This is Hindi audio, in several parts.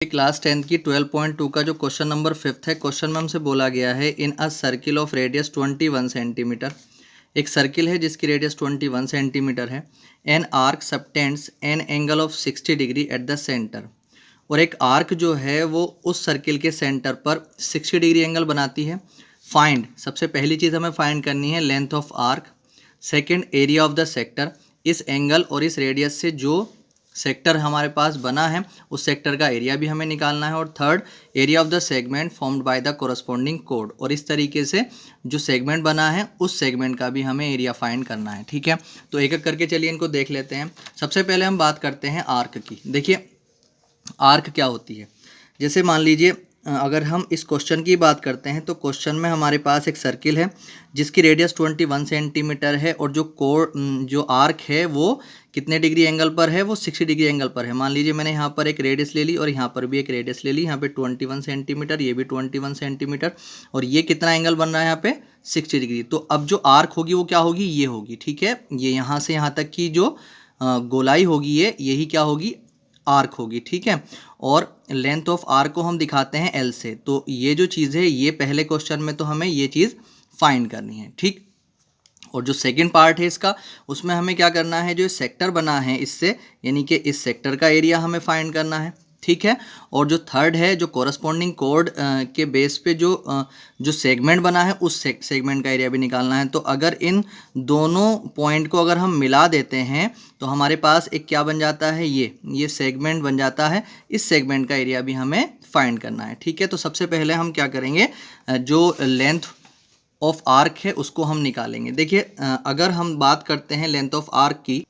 क्लास 10 की 12.2 का जो क्वेश्चन नंबर 5 है, क्वेश्चन में हमसे बोला गया है in a circle of radius 21 centimetre. एक सर्किल है जिसकी रेडियस 21 सेंटीमीटर है। An arc subtends an angle of 60 degree at the centre. और एक आर्क जो है वो उस सर्किल के सेंटर पर 60 डिग्री एंगल बनाती है। फाइंड, सबसे पहली चीज़ हमें फाइंड करनी है length of arc. Second, area of the sector. इस एंगल और इस रेडियस से जो सेक्टर हमारे पास बना है उस सेक्टर का एरिया भी हमें निकालना है। और third, area of the segment formed by the corresponding code. और इस तरीके से जो सेगमेंट बना है उस सेगमेंट का भी हमें एरिया फाइंड करना है। ठीक है, तो एक एक करके चलिए इनको देख लेते हैं। सबसे पहले हम बात करते हैं आर्क की। देखिए आर्क क्या होती है। जैसे मान लीजिए अगर हम इस क्वेश्चन की बात करते हैं तो क्वेश्चन में हमारे पास एक सर्किल है जिसकी रेडियस 21 सेंटीमीटर है और जो आर्क है वो कितने डिग्री एंगल पर है, वो 60 डिग्री एंगल पर है। मान लीजिए मैंने यहाँ पर एक रेडियस ले ली और यहाँ पर भी एक रेडियस ले ली। यहाँ पे 21 सेंटीमीटर, ये भी 21 सेंटीमीटर, और ये कितना एंगल बन रहा है यहाँ पे 60 डिग्री। तो अब जो आर्क होगी वो क्या होगी, ये होगी। ठीक है, ये यहाँ से यहाँ तक की जो गोलाई होगी यही क्या होगी, आर्क होगी। ठीक है, और लेंथ ऑफ आर्क को हम दिखाते हैं एल से। तो ये जो चीज़ है ये पहले क्वेश्चन में तो हमें ये चीज़ फाइंड करनी है। ठीक, और जो सेकंड पार्ट है इसका, उसमें हमें क्या करना है, जो सेक्टर बना है इससे, यानी कि इस सेक्टर का एरिया हमें फाइंड करना है। ठीक है, और जो थर्ड है, जो कोरस्पॉन्डिंग कोड के बेस पे जो सेगमेंट बना है उस सेगमेंट का एरिया भी निकालना है। तो अगर इन दोनों पॉइंट को अगर हम मिला देते हैं तो हमारे पास एक क्या बन जाता है, ये सेगमेंट बन जाता है। इस सेगमेंट का एरिया भी हमें फाइंड करना है। ठीक है, तो सबसे पहले हम क्या करेंगे, जो लेंथ ऑफ आर्क है उसको हम निकालेंगे। देखिए अगर हम बात करते हैं लेंथ ऑफ आर्क की,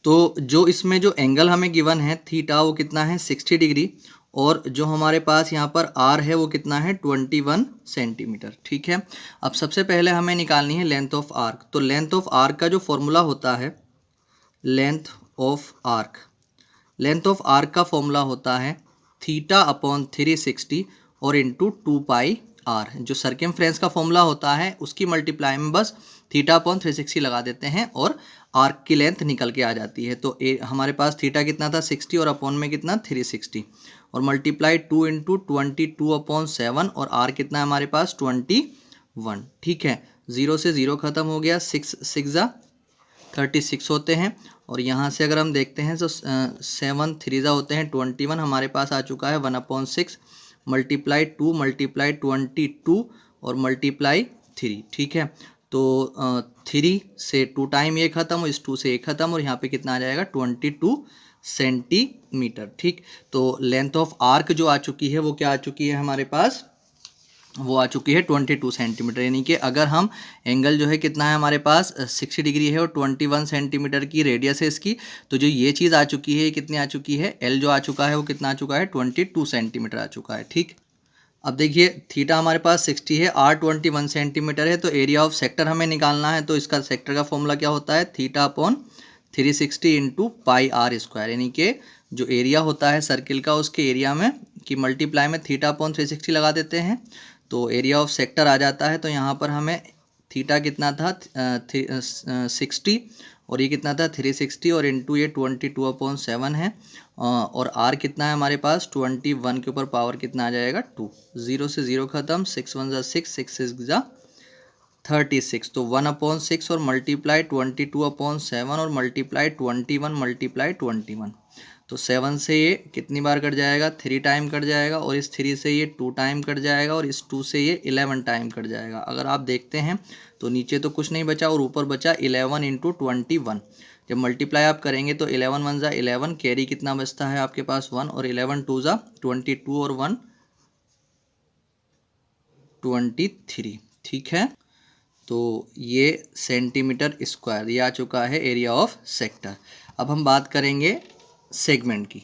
तो जो इसमें जो एंगल हमें गिवन है थीटा वो कितना है 60 डिग्री, और जो हमारे पास यहाँ पर आर है वो कितना है 21 सेंटीमीटर। ठीक है, अब सबसे पहले हमें निकालनी है लेंथ ऑफ आर्क। तो लेंथ ऑफ आर्क का जो फॉर्मूला होता है, लेंथ ऑफ आर्क का फॉर्मूला होता है थीटा अपॉन 360 और इंटू 2 पाई आर। जो सर्कमफ्रेंस का फॉर्मूला होता है उसकी मल्टीप्लाई में बस थीटा अपॉन 360 लगा देते हैं और आर्क की लेंथ निकल के आ जाती है। तो हमारे पास थीटा कितना था 60 और अपॉन में कितना 360, और मल्टीप्लाई 2 इंटू 22 अपॉन 7, और आर कितना है हमारे पास 21। ठीक है, 0 से 0 ख़त्म हो गया, 6 36 होते हैं। और यहाँ से अगर हम देखते हैं तो 7 3 होते हैं 21, हमारे पास आ चुका है 1/6, मल्टीप्लाई 2 मल्टीप्लाई 22 और मल्टीप्लाई 3। ठीक है, तो 3 से 2 टाइम ये ख़त्म और इस 2 से 1 ख़त्म, और यहाँ पे कितना आ जाएगा 22 सेंटीमीटर। ठीक, तो लेंथ ऑफ आर्क जो आ चुकी है वो क्या आ चुकी है हमारे पास, वो आ चुकी है 22 सेंटीमीटर। यानी कि अगर हम एंगल जो है कितना है हमारे पास 60 डिग्री है और 21 सेंटीमीटर की रेडियस है इसकी, तो जो ये चीज़ आ चुकी है कितनी आ चुकी है, एल जो आ चुका है वो कितना आ चुका है 22 सेंटीमीटर आ चुका है। ठीक, अब देखिए थीटा हमारे पास 60 है, आर 21 सेंटीमीटर है, तो एरिया ऑफ सेक्टर हमें निकालना है। तो इसका सेक्टर का फॉर्मूला क्या होता है, theta upon 360 into pi r square. यानी कि जो एरिया होता है सर्किल का उसके एरिया में की मल्टीप्लाई में थीटा अपॉन 360 लगा देते हैं तो एरिया ऑफ सेक्टर आ जाता है। तो यहाँ पर हमें थीटा कितना था 60 और ये कितना था 360, और इंटू ये 22/7 है, और आर कितना है हमारे पास 21 के ऊपर पावर कितना आ जाएगा 2। 0 से 0 ख़त्म, 6 1 6, 6 6 36, तो 1/6 और मल्टीप्लाई 22/7 और मल्टीप्लाई 21 मल्टीप्लाई 21। तो 7 से ये कितनी बार कट जाएगा, 3 टाइम कट जाएगा, और इस 3 से ये 2 टाइम कट जाएगा, और इस 2 से ये 11 टाइम कट जाएगा। अगर आप देखते हैं तो नीचे तो कुछ नहीं बचा और ऊपर बचा 11 इंटू 21। जब मल्टीप्लाई आप करेंगे तो 11 1 ज़ा 11, कैरी कितना बचता है आपके पास 1, और 11 2 ज़ा 22 और 1 23। ठीक है, तो ये सेंटीमीटर स्क्वायर ये आ चुका है एरिया ऑफ सेक्टर। अब हम बात करेंगे सेगमेंट की।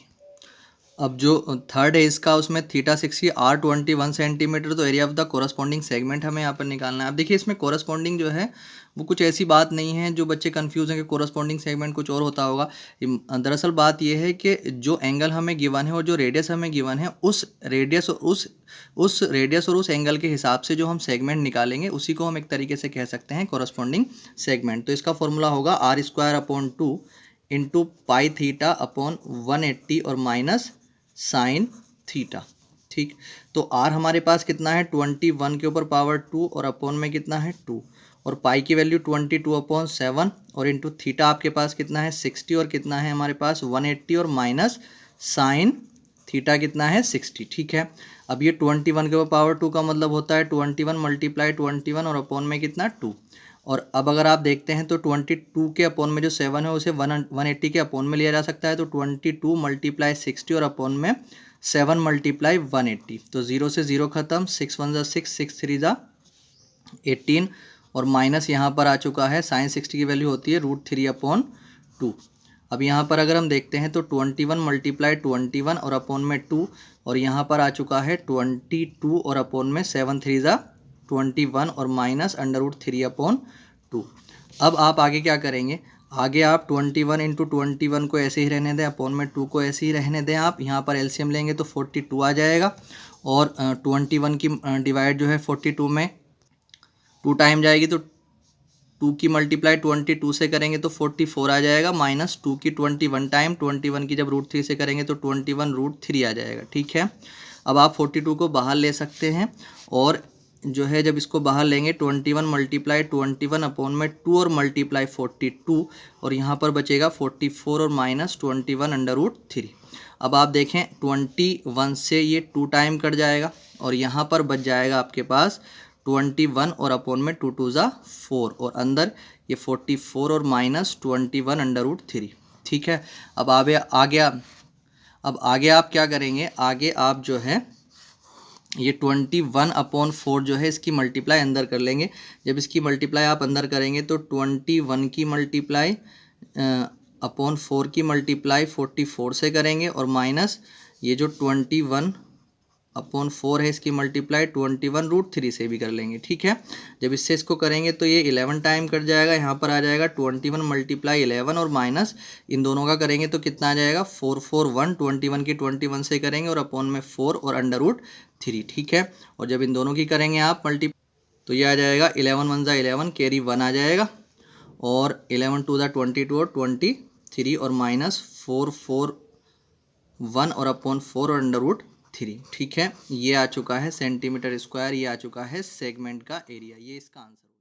अब जो थर्ड है इसका, उसमें थीटा 60 आर 21 सेंटीमीटर, तो area of the corresponding segment हमें यहाँ पर निकालना है। अब देखिए इसमें कोरस्पॉन्डिंग जो है वो कुछ ऐसी बात नहीं है जो बच्चे कंफ्यूज हैं कि कोरस्पॉन्डिंग सेगमेंट कुछ और होता होगा। दरअसल बात यह है कि जो एंगल हमें गिवन है और जो रेडियस हमें गिवन है उस रेडियस और उस एंगल के हिसाब से जो हम सेगमेंट निकालेंगे उसी को हम एक तरीके से कह सकते हैं कोरस्पॉन्डिंग सेगमेंट। तो इसका फॉर्मूला होगा r² / 2 into pi theta upon 180 और माइनस साइन थीटा। ठीक, तो आर हमारे पास कितना है 21 के ऊपर पावर 2 और अपॉन में कितना है 2, और पाई की वैल्यू 22/7 और इंटू थीटा आपके पास कितना है 60 और कितना है हमारे पास 180 और माइनस साइन थीटा कितना है 60। ठीक है, अब ये 21 के ऊपर पावर 2 का मतलब होता है 21 मल्टीप्लाई 21 और अपॉन में कितना 2, और अब अगर आप देखते हैं तो 22 के अपॉन में जो 7 है उसे 180 के अपॉन में लिया जा सकता है, तो 22 मल्टीप्लाई 60 और अपॉन में 7 मल्टीप्लाई 180, तो 0 से 0 खत्म, 6 1 ज़ा 6, 6 3 ज़ा 18, और माइनस यहाँ पर आ चुका है साइन 60 की वैल्यू होती है √3/2। अब यहाँ पर अगर हम देखते हैं तो 21 मल्टीप्लाई 21 और अपॉन में 2, और यहाँ पर आ चुका है 22 और अपॉन में 7 3 ज़ा 21 और माइनस √3/2। अब आप आगे क्या करेंगे, आगे आप 21 इंटू 21 को ऐसे ही रहने दें, अपॉन में 2 को ऐसे ही रहने दें। आप यहाँ पर एलसीएम लेंगे तो 42 आ जाएगा, और 21 की डिवाइड जो है 42 में 2 टाइम जाएगी, तो 2 की मल्टीप्लाई 22 से करेंगे तो 44 आ जाएगा, माइनस 2 की 21 टाइम 21 की जब √3 से करेंगे तो 21 √3 आ जाएगा। ठीक है, अब आप 42 को बाहर ले सकते हैं, और जो है जब इसको बाहर लेंगे 21 मल्टीप्लाई 21 अपॉन में 2 और मल्टीप्लाई 42, और यहाँ पर बचेगा 44 और माइनस 21/√3। अब आप देखें 21 से ये 2 टाइम कट जाएगा, और यहाँ पर बच जाएगा आपके पास 21 और अपॉन में 2 2 ज़ा 4, और अंदर ये 44 और माइनस 21/√3। ठीक है, अब आगे आप क्या करेंगे, आगे आप जो है ये 21/4 जो है इसकी मल्टीप्लाई अंदर कर लेंगे। जब इसकी मल्टीप्लाई आप अंदर करेंगे तो 21 की मल्टीप्लाई अपॉन 4 की मल्टीप्लाई 44 से करेंगे, और माइनस ये जो 21/4 है इसकी मल्टीप्लाई 21√3 से भी कर लेंगे। ठीक है, जब इससे इसको करेंगे तो ये 11 टाइम कट जाएगा, यहाँ पर आ जाएगा 21 मल्टीप्लाई 11 और माइनस इन दोनों का करेंगे तो कितना आ जाएगा 441, 21 की 21 से करेंगे और अपॉन में 4 और √3। ठीक है, और जब इन दोनों की करेंगे आप तो ये आ जाएगा 11 1 ज़ा 11, कैरी 1 आ जाएगा, और 11 2 ज़ा 22 और 23 और माइनस 4 4 1 और अपॉन 4 और √3। ठीक है, ये आ चुका है सेंटीमीटर स्क्वायर, ये आ चुका है सेगमेंट का एरिया, ये इसका आंसर।